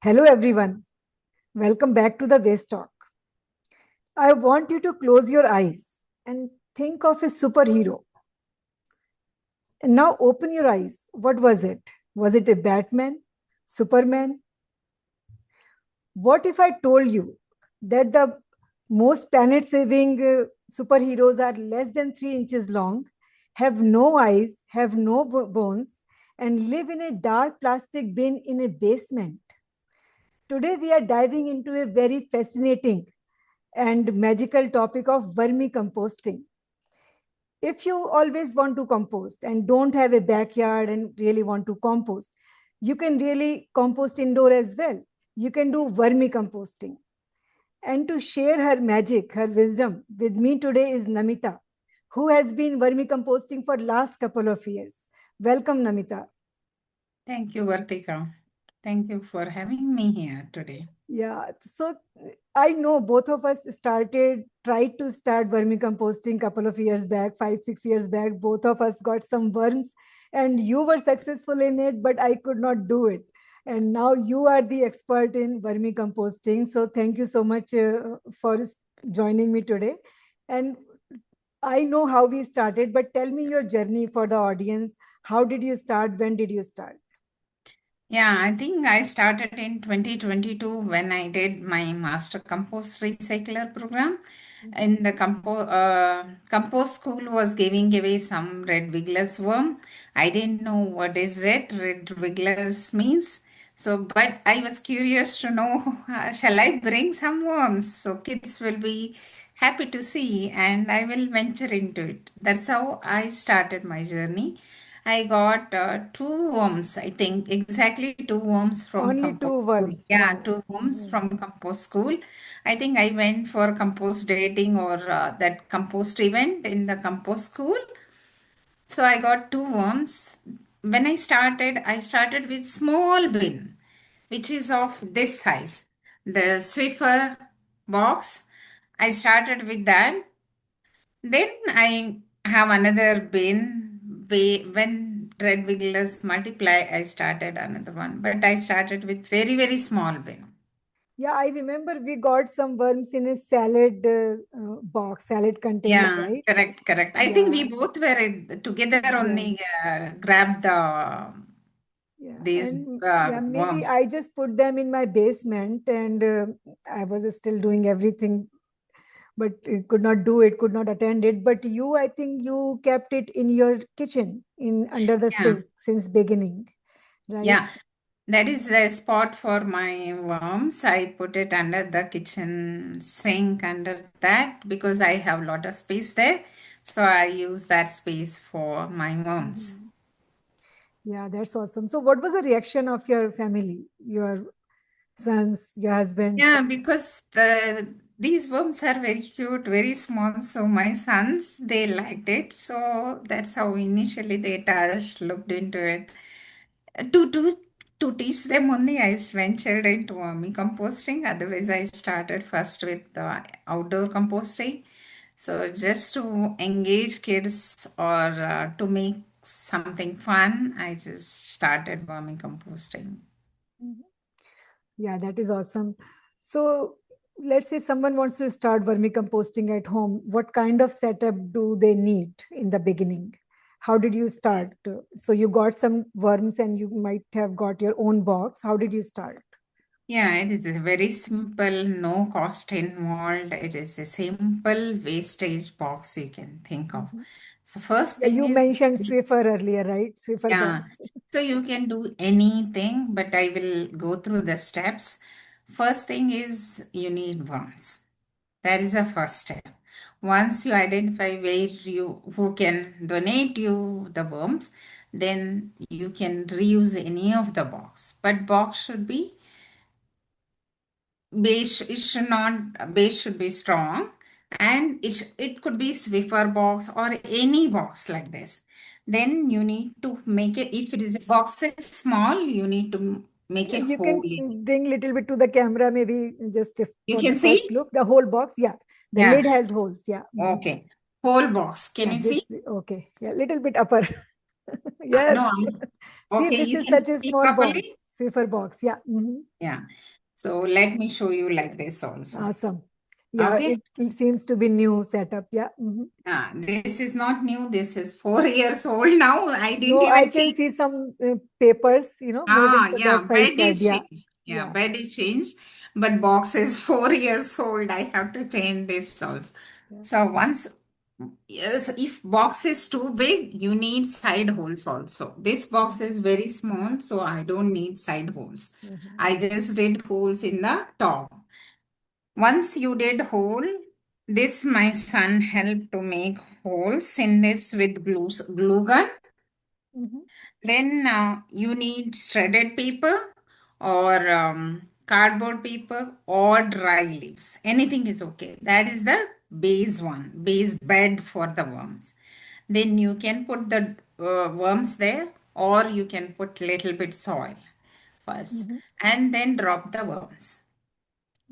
Hello, everyone. Welcome back to the Waste Talk. I want you to close your eyes and think of a superhero. And now open your eyes. What was it? Was it a Batman? Superman? What if I told you that the most planet saving superheroes are less than 3 inches long, have no eyes, have no bones, and live in a dark plastic bin in a basement? Today, we are diving into a very fascinating and magical topic of vermicomposting. If you always want to compost and don't have a backyard and really want to compost, you can really compost indoor as well. You can do vermicomposting. And to share her magic, her wisdom with me today is Namitha, who has been vermicomposting for last couple of years. Welcome, Namitha. Thank you, Vartika. Thank you for having me here today. Yeah, so I know both of us tried to start vermicomposting couple of years back, 5, 6 years back. Both of us got some worms and you were successful in it, but I could not do it. And now you are the expert in vermicomposting. So thank you so much for joining me today. And I know how we started, but tell me your journey for the audience. How did you start? When did you start? Yeah, I think I started in 2022 when I did my Master Compost Recycler program. In the compost school was giving away some red wiggler's worm. I didn't know what is it, red wiggler's means. So, but I was curious to know, shall I bring some worms? So kids will be happy to see and I will venture into it. That's how I started my journey. I got two worms, I think, exactly two worms from Only compost two school. worms. Yeah, Wow. two worms from compost school. I think I went for compost dating or that compost event in the compost school. So I got two worms. When I started with small bin, which is of this size. The Swiffer box. I started with that. Then I have another bin. When red wigglers multiply, I started another one. But I started with very, very small bin. Yeah, I remember we got some worms in a salad box, salad container, Yeah, right? correct, correct. I think we Yeah, both were together on the yes. grab the Yeah, these and yeah, maybe worms. I just put them in my basement and I was still doing everything, but could not do it, could not attend it. But you, I think you kept it in your kitchen, in under the Yeah, sink since beginning, right? yeah. That is a spot for my worms. I put it under the kitchen sink under that because I have a lot of space there. So I use that space for my worms. Mhm. Yeah, that's awesome. So, what was the reaction of your family, your sons, your husband? Yeah, because these worms are very cute, very small. So my sons, they liked it. So that's how initially they touched, looked into it. To to to teach them only, I ventured into composting. Otherwise, I started first with outdoor composting. So just to engage kids or to make something fun, I just started vermicomposting. Mhm. Yeah, that is awesome. So, let's say someone wants to start vermicomposting at home. What kind of setup do they need in the beginning? How did you start? So, you got some worms and you might have got your own box. How did you start? Yeah, it is a very simple, no cost involved. It is a simple wastage box you can think of. Mhm. So first Yeah, thing you is, mentioned Swiffer earlier, right? Swiffer yeah, box. so you can do anything, but I will go through the steps. First thing is you need worms. That is the first step. Once you identify where you who can donate you the worms, then you can reuse any of the box. But box should be base should be strong and it could be Swiffer box or any box like this. Then you need to make it, if it is a box is small, you need to make Yeah, a you hole can in it. bring little bit to the camera, maybe just if You for the can first see? look. The whole box, yeah. The Yeah. lid has holes, yeah. Mhm. Okay. Whole box. Can Yeah, you see? this okay. Yeah, little bit upper. Yes. No. See, Okay, this you is can such a see small box. properly? Safer box. Yeah. Yeah. So let me show you like this also. Awesome. Yeah, Okay. it seems to be new setup. Yeah. This is not new. This is 4 years old now. I didn't No, I even can change. see some papers, moving. So Yeah, that's why I bed said, is yeah. changed. Yeah, Yeah. bed is changed, but box is 4 years old. I have to change this also. Yeah. So once, yes, if box is too big, you need side holes also. This box is very small, so I don't need side holes. I just did holes in the top. Once you did hole, this my son helped to make holes in this with glue gun. Then you need shredded paper or cardboard paper or dry leaves. Anything is okay. That is the base one, base bed for the worms. Then you can put the worms there, or you can put little bit soil first and then drop the worms.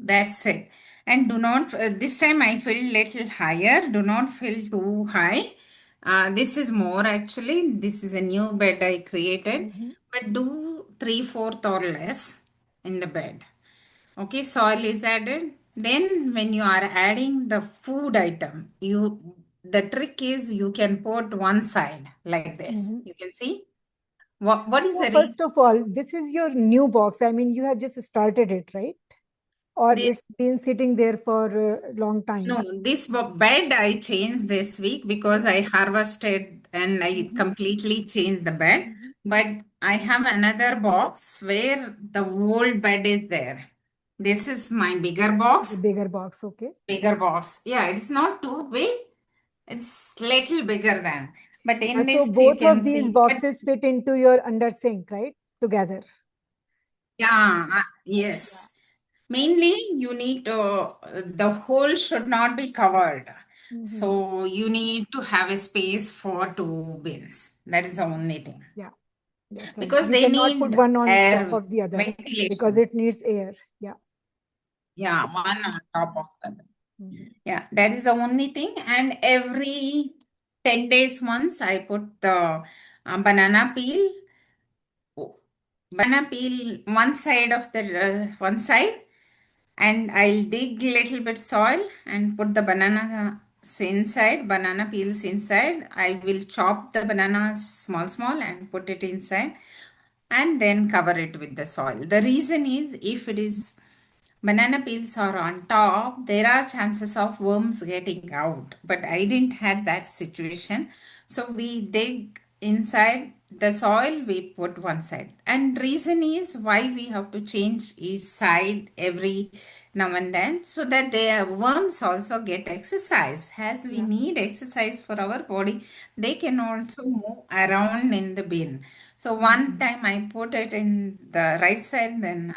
That's it. And do not, this time I fill little higher. Do not fill too high. This is more actually. This is a new bed I created. But do 3/4 or less in the bed. Okay, soil is added. Then when you are adding the food item, the trick is you can put one side like this. You can see. What is So the first reason? of all, this is your new box. I mean, you have just started it, right? Or it's This been sitting there for a long time. No, this bed I changed this week because I harvested and I completely changed the bed. But I have another box where the old bed is there. This is my bigger The box. bigger box, okay. Bigger box. Yeah, it's not too big. It's little bigger than. But in So this you both of can these see. But boxes fit into your under sink, right? Together. yeah, yes. Mainly, you need to, the hole should not be covered. So you need to have a space for two bins. That is the only thing. Yeah, that's right. Because You they cannot put need one on top air of the other because ventilation. it needs air. Yeah. Yeah, one on top of the other. Yeah, that is the only thing. And every 10 days once, I put the banana peel. Banana peel one side of the one side, and I'll dig little bit soil and put the banana peels inside. I will chop the bananas small and put it inside and then cover it with the soil. The reason is if it is banana peels are on top, there are chances of worms getting out. But I didn't have that situation. So we dig inside the soil, we put one side. And reason is why we have to change each side every now and then so that the worms also get exercise. As we need exercise for our body, they can also move around in the bin. So one time I put it in the right side, then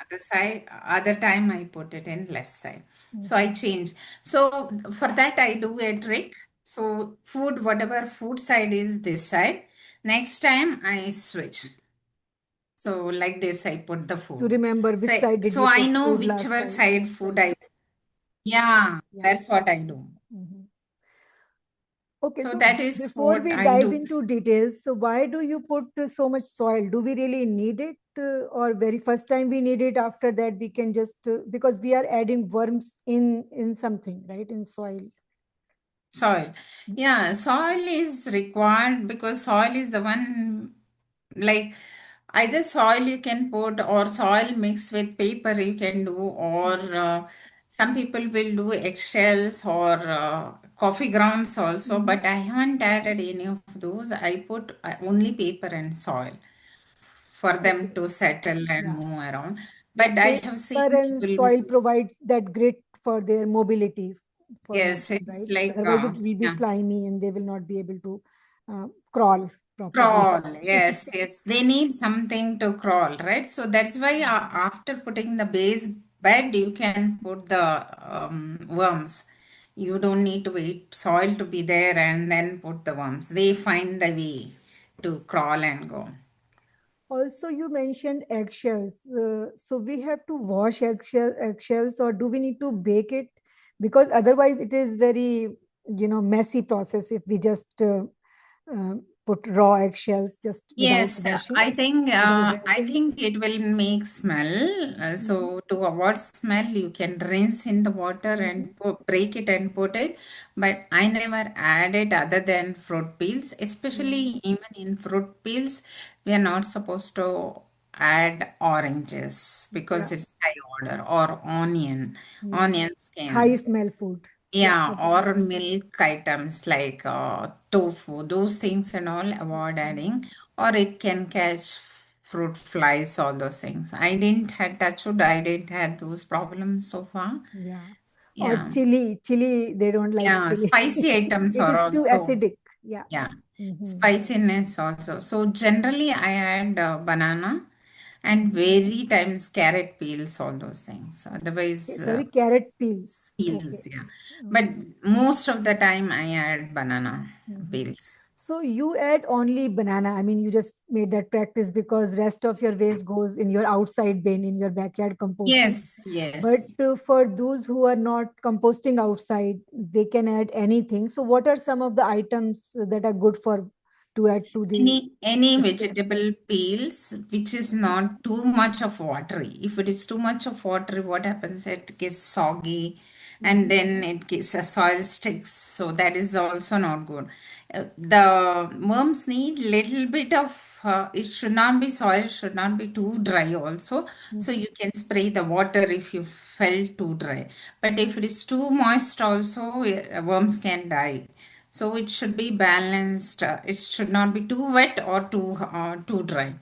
other time I put it in left side. So I change. So for that I do a trick. So whatever food side is this side. Next time I switch. So like this I put the To food. remember which side did So you I put know food last whichever time, side next food time. I, yeah, Yeah. that's what I do. Okay, So so that is before what we I dive do. into details, so why do you put so much soil? Do we really need it, or very first time we need it? After that, we can just because we are adding worms in something, right? In soil. Soil. Yeah, soil is required because soil is the one, like either soil you can put or soil mixed with paper you can do, or some people will do eggshells or coffee grounds also, but I haven't added any of those. I put only paper and soil for them Okay. to settle and Yeah. move around. Yeah. But I have seen Paper and people, soil provide that grit for their mobility for yes, worms, it's right? like, Otherwise, it will be yeah. slimy and they will not be able to crawl properly. Crawl, yes, yes. They need something to crawl, right? So that's why after putting the base bed, you can put the worms. You don't need to wait soil to be there and then put the worms. They find the way to crawl and go. Also, you mentioned eggshells. So we have to wash eggshells, or do we need to bake it? Because otherwise, it is very, messy process if we just put raw eggshells just without Yes, washing, without I rinsing? think it will make smell. Mm-hmm. So to avoid smell, you can rinse in the water Mm-hmm. and break it and put it. But I never add it other than fruit peels. Mm-hmm. Especially even in fruit peels, we are not supposed to add oranges because Yeah. it's high odor, or Yeah. onion High skins. smell food. Yeah. Yeah, Okay. or milk items like tofu, those things and all, avoid Mhm. adding, or it can catch fruit flies, all those things. I didn't had touch wood, I didn't had those problems so far. Yeah. Or Yeah, chili, they don't like yeah, chili. spicy items It are is too also, acidic. Yeah. yeah, Hmm. spiciness also. So generally, I add banana and Hmm. very times carrot peels, all those things. Otherwise, Sorry, carrot peels. Okay. peels, yeah. But Okay. most of the time I add banana Hmm. peels. So you add only banana. I mean, you just made that practice because rest of your waste goes in your outside bin in your backyard composting. Yes, But yes. for those who are not composting outside, they can add anything. So what are some of the items that are good for to add to the Any system? vegetable peels which is not too much of watery. If it is too much of watery, what happens? It gets soggy and Mhm. then it gets a soil sticks. So that is also not good. The worms need little bit of it should not be soil, should not be too dry also. So Mhm. you can spray the water if you felt too dry. But if it is too moist also, worms can die. So it should be balanced. It should not be too wet or too dry.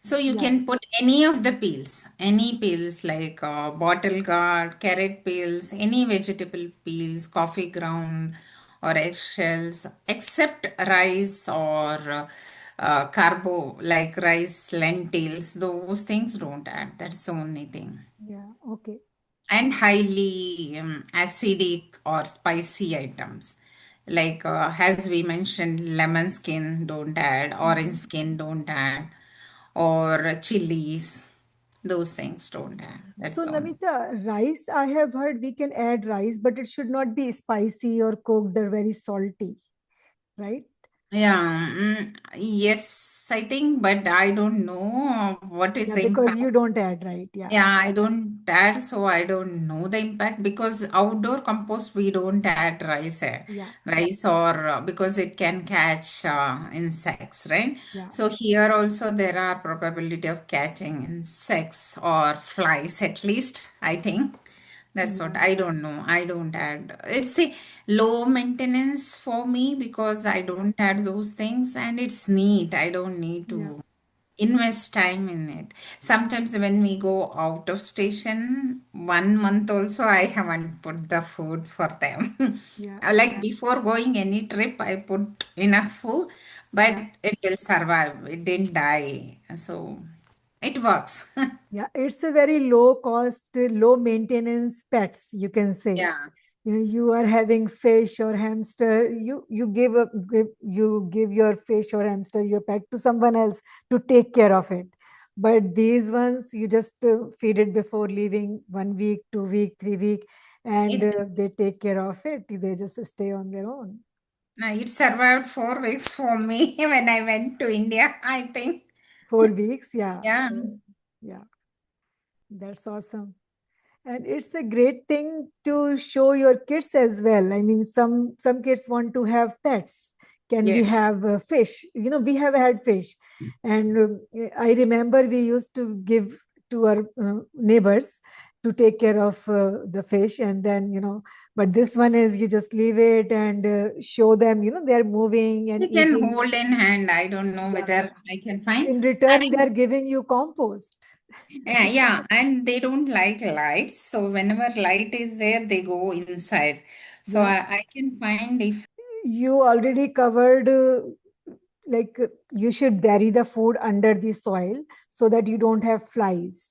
So you Yeah, can put any peels like bottle gourd, carrot peels, any vegetable peels, coffee ground or eggshells, except rice or carbo like rice, lentils. Those things don't add. That's the only thing. yeah, okay. And highly acidic or spicy items. Like as we mentioned, lemon skin don't add, orange Mhm. skin don't add, or chilies, those things don't add. So, That's all. Namita, rice, I have heard we can add rice, but it should not be spicy or cooked or very salty, right? Yeah, yes, I think, but I don't know what is Yeah, the because impact. you don't add, right? Yeah, Yeah, I don't add, so I don't know the impact because outdoor compost we don't add yeah, rice or because it can catch insects, right? yeah, So here also there are probability of catching insects or flies at least, I think. That's what yeah, I don't know. I don't add. It's a low maintenance for me because I don't add those things and it's neat. I don't need yeah, to invest time in it. Sometimes when we go out of station, 1 month also I haven't put the food for them. yeah, Like before going any trip, I put enough food, but yeah. it will survive. It didn't die. So it works. Yeah, it's a very low cost, low maintenance pets, you can say. Yeah. You are having fish or hamster, you you give your fish or hamster, your pet, to someone else to take care of it. But these ones, you just feed it before leaving, 1 week, 2 week, 3 week, and It they take care of it. They just stay on their own. it survived 4 weeks for me when I went to India, I think. 4 weeks, yeah. Yeah. So yeah, that's awesome. And it's a great thing to show your kids as well. I mean, some kids want to have pets. Can we Yes. have fish? We have had fish, and I remember we used to give to our neighbors to take care of the fish, and then but this one is, you just leave it and show them, they're moving and You can eating. hold in hand. I don't know Yeah, whether I can find. in I return they're mean, giving you compost. yeah, yeah, and they don't like lights. So whenever light is there, they go inside. So Yeah, I can find if you already covered, you should bury the food under the soil so that you don't have flies,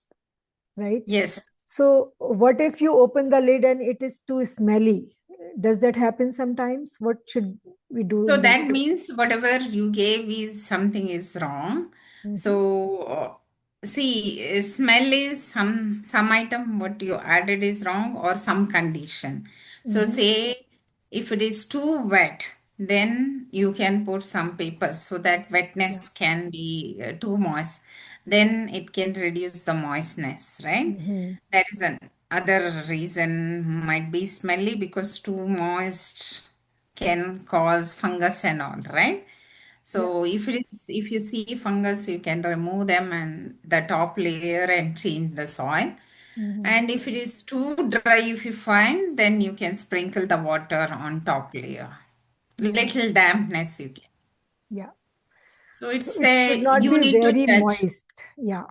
right? yes. So what if you open the lid and it is too smelly? Does that happen sometimes? What should we do So in that that case? means whatever you gave is something is wrong. Mhm. So see, smell is some item what you added is wrong or some condition. So Mhm. say if it is too wet, then you can put some paper so that Yeah. wetness can be too moist. Then it can reduce the moistness, right? Hmm. That is an other reason might be smelly because too moist can cause fungus and all, right? Yeah. So if you see fungus, you can remove them and the top layer and change the soil. Hmm. And if it is too dry, if you find, then you can sprinkle the water on top layer. Yeah. Little dampness you can. Yeah. So So it's it should a not you be need to very judge. moist. Yeah.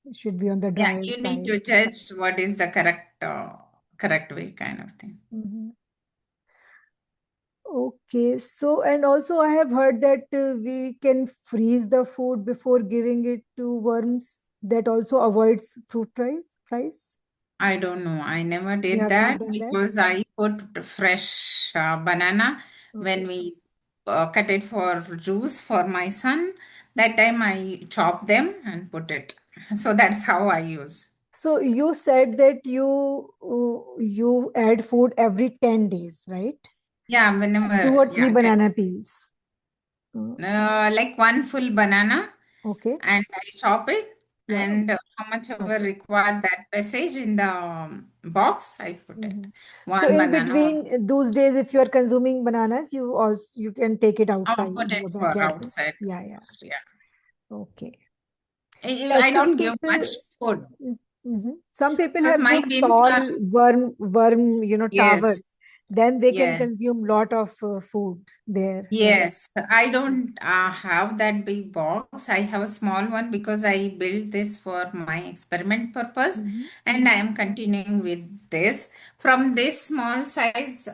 It should be on the Yeah, drier you need side. to judge what is the correct way kind of thing. Hmm. Okay. So, and also I have heard that we can freeze the food before giving it to worms. That also avoids fruit flies. I don't know. I never You did have not that done that? because I put fresh banana when Okay. we cut it for juice for my son. That time I chop them and put it. So that's how I use. So you said that you add food every 10 days, right? Yeah, Two whenever, or three yeah, banana peels. Uh, like one full banana okay. and I chop it Yeah. and how much ever Okay. required that passage in the box, I put it. Mhm. So One in banana, between those days, if you are consuming bananas, you can take it I'll outside put in it your for backyard too. outside Yeah, yeah. compost. Yeah. Okay. I Yeah, I some don't give much people. food Some people because have my those bins tall are, worm, yes, towers. Then they can yes. consume lot of food there, right? Yes, I don't have that big box. I have a small one because I built this for my experiment purpose Mm-hmm. and I am continuing with this. From this small size,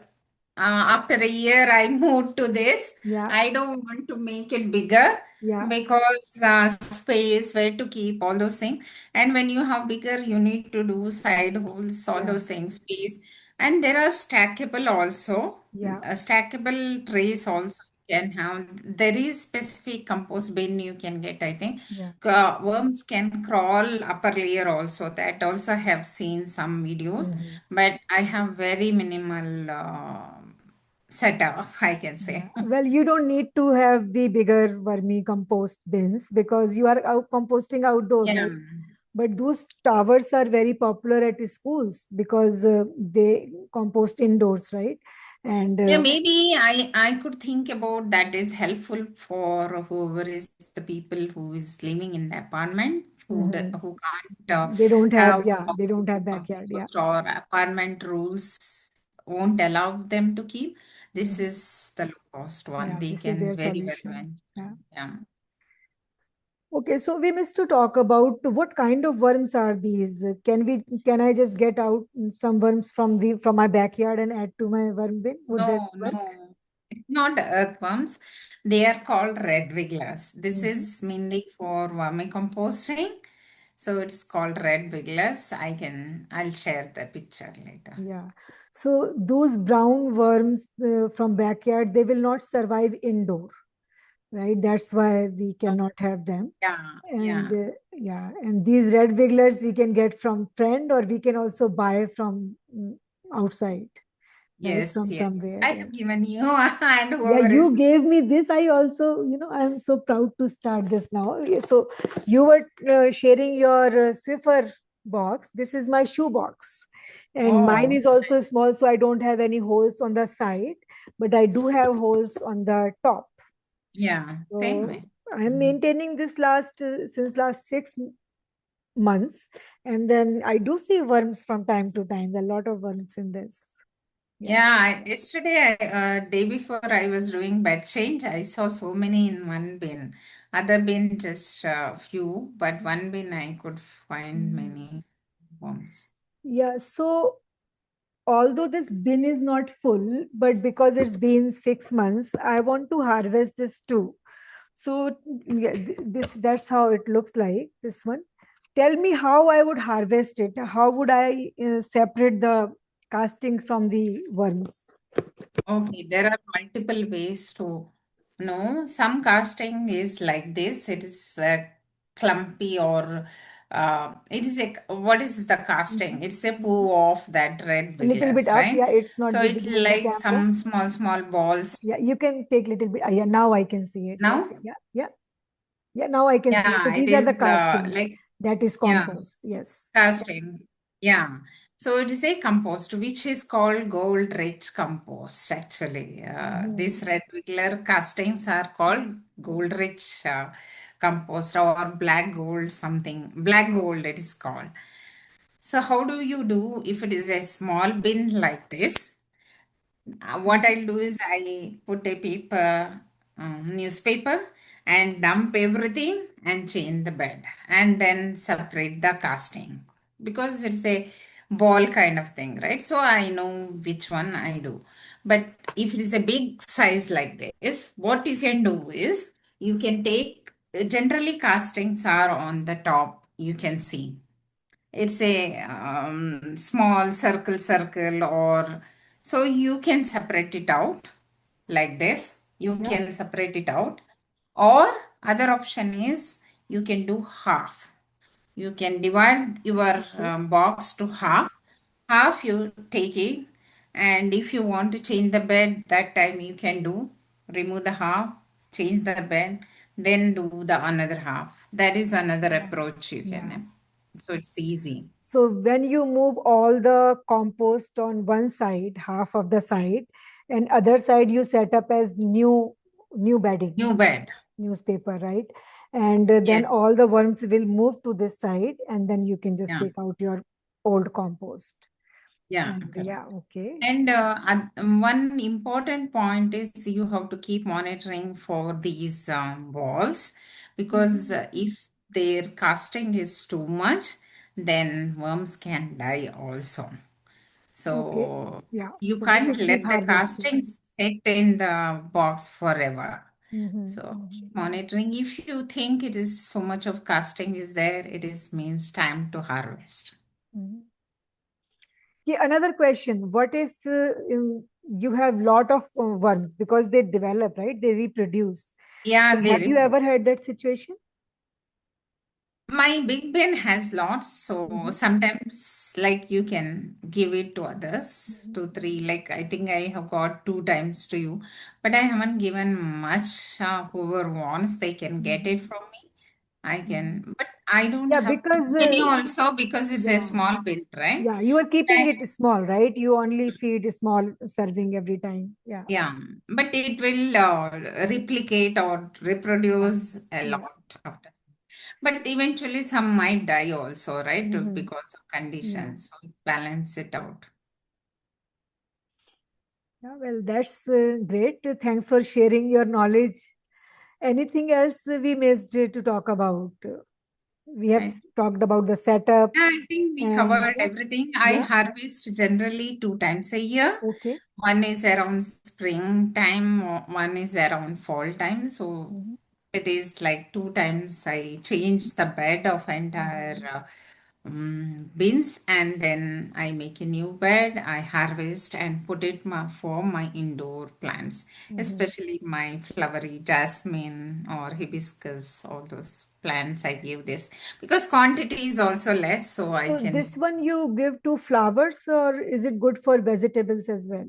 after a year, I moved to this. Yeah, I don't want to make it bigger yeah, because space, where to keep all those things. And when you have bigger, you need to do side holes, all yeah, those things, space. And there are stackable also, yeah, stackable trays also can have. There is specific compost bin you can get, I think. yeah. Worms can crawl upper layer also. That also have seen some videos, Hmm. but I have very minimal setup, I can Yeah. say. Well, you don't need to have the bigger vermicompost bins because you are out composting outdoor, Yeah. right? But those towers are very popular at schools because they compost indoors, right? And Yeah, maybe I could think about that is helpful for whoever is the people who is living in the apartment mhm. who can't They don't have, have yeah, they don't have backyard. Yeah. compost or apartment rules won't allow them to keep. This Mhm. is the low cost one. Yeah, They this is can their very well solution. manage. Yeah. Yeah. Okay, so we missed to talk about what kind of worms are these? Can I just get out some worms from my backyard and add to my worm bin? Would that No, work? no. It's not earthworms. They are called red wigglers. This Mhm. is mainly for vermicomposting. So it's called red wigglers. I'll share the picture later. Yeah. So those brown worms from backyard, they will not survive indoor, right? That's why we cannot have them. Yeah, And yeah. yeah, and these red wigglers we can get from friend or we can also buy from outside, right? Yes, From yes. somewhere. I Yeah. have given you and Yeah, whoever is. you gave me this. I also, I'm so proud to start this now. Yeah, so you were sharing your Swiffer box. This is my shoe box. And mine Oh, is also small, so I don't have any holes on the side, but I do have holes on the top. yeah. Same So way. I'm Mhm. maintaining this since last 6 months. And then I do see worms from time to time. There are a lot of worms in this. Yeah. Yeah, yesterday, day before I was doing bed change, I saw so many in one bin. Other bin just few, but one bin I could find Mhm. many worms. Yeah. So although this bin is not full, but because it's been 6 months, I want to harvest this too. So yeah, this that's how it looks like. This one. Tell me how I would harvest it. How would I separate the casting from the worms? Okay, there are multiple ways to know. Some casting is like this. It is clumpy or it is what is the casting? It's a poo of that red A little bit wigglers, up. right? Yeah, it's not So it's visible in the like camera. some small balls. Yeah, you can take little bit. Yeah, now I can see it. Now, Yeah, now I can see. So yeah, it these are is the casting. like, That is yeah, compost. Yes. casting. Yeah. So it is a compost which is called gold rich compost actually. These Mhm. red wiggler castings are called gold rich compost or black gold something. Black gold it is called. So how do you do if it is a small bin like this? What Mhm. I'll do is I put a newspaper and dump everything and change the bed and then separate the casting because it's a ball kind of thing, right? So I know which one I do. But if it is a big size like this, what you can do is you can take, generally castings are on the top, you can see it's a small circle or so you can separate it out like this. You Yeah. can separate it out. Or other option is you can do half. You can divide your Okay. box to half. Half you take it, and if you want to change the bed, that time you can do remove the half, change the bed, then do the another half. That is another Yeah. approach you can Yeah. have. So it's easy. So when you move all the compost on one side, half of the side, and other side you set up as new bedding, New bed. newspaper, right? And then Yes. all the worms will move to this side, and then you can just Yeah. take out your old compost. Yeah. And Correct. yeah, okay. And one important point is you have to keep monitoring for these walls because Mhm. if their casting is too much, then worms can die also. Okay. So Yeah. you So we can't should keep let the harvesting. castings sit in the box forever. Mhm, So keep mhm, monitoring. If you think it is so much of casting is there, it is means time to harvest. mhm. Yeah, another question. What if you have lot of worms because they develop, right? They reproduce. So Yeah, have they you ever had that situation? my big bin has lots, so Mhm, sometimes like you can give it to others, mhm, 2, 3. Like I think I have got 2 times to you, but I haven't given much. Whoever wants, they can get it mhm, from me. I mhm. can, but I don't Yeah, have too because many also because it's a yeah, small bin, right? yeah, you are keeping I, it small, right? You only feed a small serving every time. Yeah, yeah, but it will replicate or yeah, reproduce a yeah. lot after. But eventually, some might die also, right? Mhm, Because of yeah. conditions. So balance it out. Yeah, well, that's great. Thanks for sharing your knowledge. Anything else we missed to talk about? We have I, talked about the setup yeah, I think we and covered everything. I yeah, harvest generally 2 times a year. okay. One is around springtime, one is around fall time. So Mhm, it is like 2 times I change the bed of entire mhm, bins and then I make a new bed. I harvest and put it for my indoor plants, mhm. especially my flowery jasmine or hibiscus, all those plants I give this because quantity is also less, so I So can. this one you give to flowers or is it good for vegetables as well?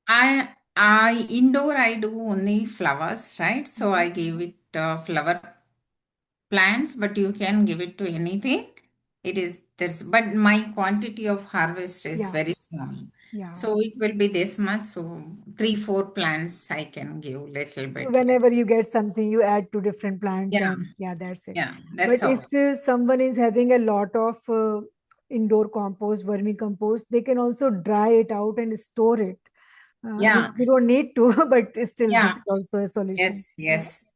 I indoor I do only flowers, right? So Mhm, I give it flower plants, but you can give it to anything. It is this, but my quantity of harvest is yeah, very small. yeah. So it will be this much. So 3, 4 plants I can give little So bit like. whenever you get something, you add to different plants Yeah, and yeah, that's it. yeah, that's But all. if someone is having a lot of indoor compost, vermicompost, they can also dry it out and store it. Yeah, You don't need to, but still, yeah, this is also a solution. yes, Yeah. yes.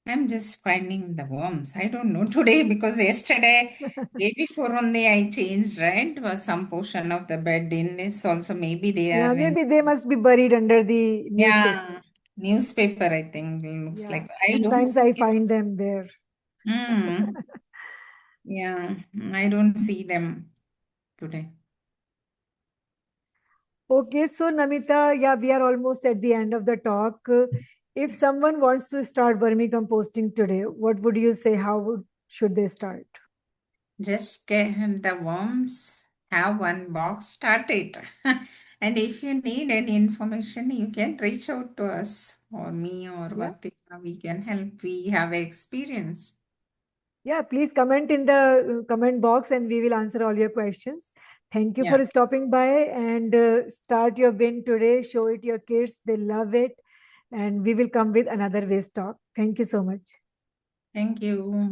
I'm just finding the worms. I don't know today because yesterday, day before only I changed, right? Was some portion of the bed in this also. Maybe they Yeah, are in. maybe they must be buried under the newspaper. Yeah, newspaper, I think looks Yeah, like. I don't sometimes see I it. find them there. Hmm. Yeah, I don't see them today. Okay, so Namita, yeah, we are almost at the end of the talk. If someone wants to start vermicomposting today, what would you say? Should they start? Just get the worms, have one box, start it. And if you need any information, you can reach out to us or me or Yeah. Vartika. We can help. We have experience. Yeah, please comment in the comment box and we will answer all your questions. Thank you Yeah. for stopping by and start your bin today. Show it your kids. They love it. And we will come with another waste talk. Thank you so much. Thank you.